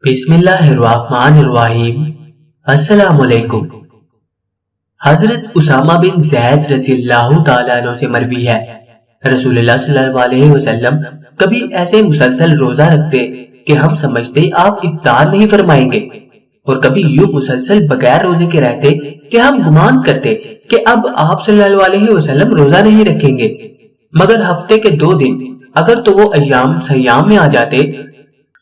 बिस्मिल्लाहिर्रहमानिर्रहीम। अस्सलाम वालेकुम। हजरत उसामा बिन ज़ैद रज़ियल्लाहु ताला अन्हु से मरवी है, रसूलुल्लाह सल्लल्लाहु अलैहि वसल्लम कभी ऐसे मुसलसल रोजा रखते कि हम समझते आप इफ्तार नहीं फरमाएंगे, और कभी यूं मुसलसल बगैर रोजे के रहते कि हम गुमान करते कि अब आप सल्लल्लाहु अलैहि वसल्लम रोजा नहीं रखेंगे। मगर हफ्ते के 2 दिन अगर तो वो अय्याम सयाम में आ जाते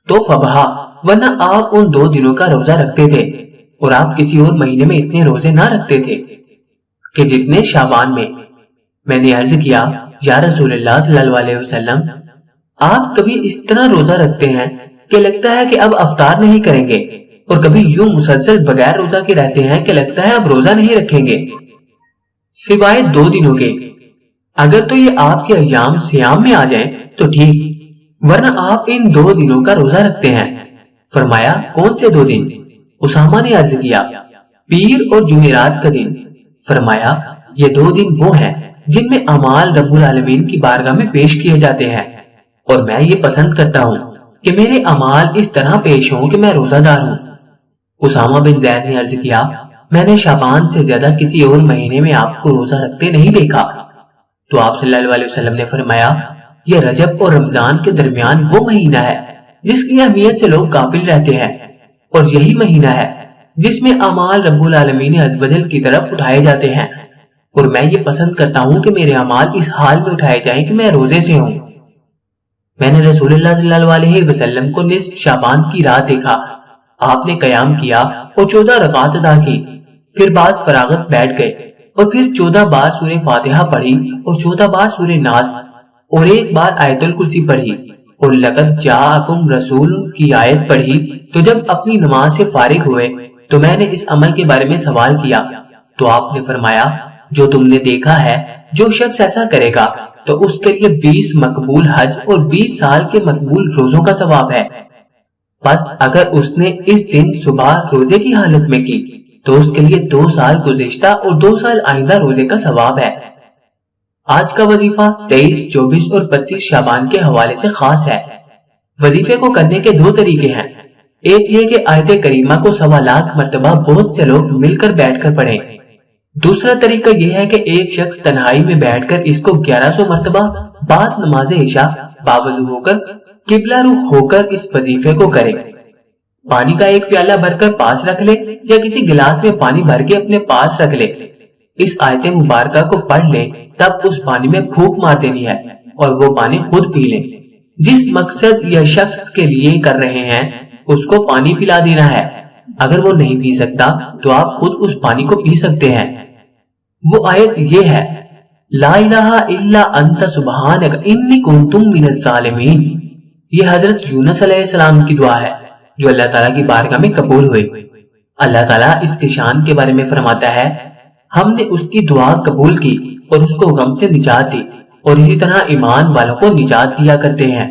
तो फबहा, वरना आप उन 2 दिनों का रोजा रखते थे, और आप किसी और महीने में इतने रोजे ना रखते थे कि जितने शाबान में। मैंने अर्ज किया, या रसूलुल्लाह सल्लल्लाहु अलैहि वसल्लम, आप कभी इस तरह रोजा रखते हैं कि लगता है कि अब अफ्तार नहीं करेंगे, और कभी यूं मुसलसल बगैर रोजा के रहते हैं कि लगता है अब रोजा नहीं रखेंगे, सिवाय 2 दिनों के। अगर तो ये आपके अय्याम सियाम में आ जाएं तो ठीक, वरना आप इन 2 दिनों का रोजा रखते हैं। फरमाया, कौन से 2 दिन? उसामा ने अर्ज किया, पीर और जुमेरात का दिन। फरमाया, ये 2 दिन वो हैं जिनमें अमाल रब्बुल आलमीन की बारगाह में पेश किए जाते हैं, और मैं ये पसंद करता हूँ कि मेरे अमाल इस तरह पेश हों कि मैं रोजादार हूँ। उसामा बिन ज़ैद ने अर्ज किया, मैंने शाबान से ज्यादा किसी और महीने में आपको रोजा रखते नहीं देखा। तो आप सल्लल्लाहु अलैहि वसल्लम ने फरमाया, यह रजब और रमजान के दरमियान वो महीना है जिसकी अहमियत से लोग गाफिल रहते हैं, और यही महीना है जिसमें अमाल रब्बुल आलमीन अज़्ज़वजल की तरफ उठाए जाते हैं, और मैं ये पसंद करता हूँ कि मेरे अमाल इस हाल में उठाए जाएं कि मैं रोजे से हूँ। मैंने रसूलुल्लाह सल्लल्लाहु अलैहि वसल्लम को निस्फ शाबान की रात देखा। आपने कयाम किया और 14 रकात अदा की, फिर बाद फरागत बैठ गए, और फिर 14 बार सूरह फातिहा पढ़ी, और 14 बार सूरह नास, और 1 बार आयतुल कुर्सी पढ़ी, और लक़द जाअकुम रसूल की आयत पढ़ी। तो जब अपनी नमाज से फारिग हुए तो मैंने इस अमल के बारे में सवाल किया, तो आपने फरमाया, जो तुमने देखा है, जो शख्स ऐसा करेगा तो उसके लिए 20 मकबूल हज और 20 साल के मकबूल रोजों का सवाब है। बस अगर उसने इस दिन सुबह रोजे की हालत में की तो उसके लिए 2 साल गुज़िश्ता और 2 साल आइंदा रोजे का सवाब है। आज का वजीफा 23, 24 और 25 शाबान के हवाले से खास है। वजीफे को करने के 2 तरीके हैं। एक ये कि आयत करीमा को 1.25 लाख मरतबा बहुत से लोग मिलकर बैठकर पढ़ें। दूसरा तरीका यह है कि एक शख्स तन्हाई में बैठकर इसको 1100 मरतबा बाद नमाज इशा बावजू होकर किबला रुख होकर इस वजीफे को करे। पानी का एक प्याला भरकर पास रख ले, या किसी गिलास में पानी भर के अपने पास रख ले। इस आयत मुबारका को पढ़ ले, तब उस पानी में फूंक मार देनी है और वो पानी खुद पी ले। जिस मकसद या शख्स के लिए कर रहे हैं उसको पानी पिला देना है। अगर वो नहीं पी सकता तो आप खुद उस पानी को पी सकते हैं। वो आयत ये है, ला इलाहा इल्ला अंता सुब्हानक इन्नी कुन्तु मिनज़ ज़ालिमीन। ये हजरत यूनुस अलैहिस्सलाम की दुआ है जो अल्लाह ताला की बारगाह में कबूल हुई। अल्लाह ताला इसके शान के बारे में फरमाता है, हमने उसकी दुआ कबूल की और उसको गम से निजात दी, और इसी तरह ईमान वालों को निजात दिया करते हैं।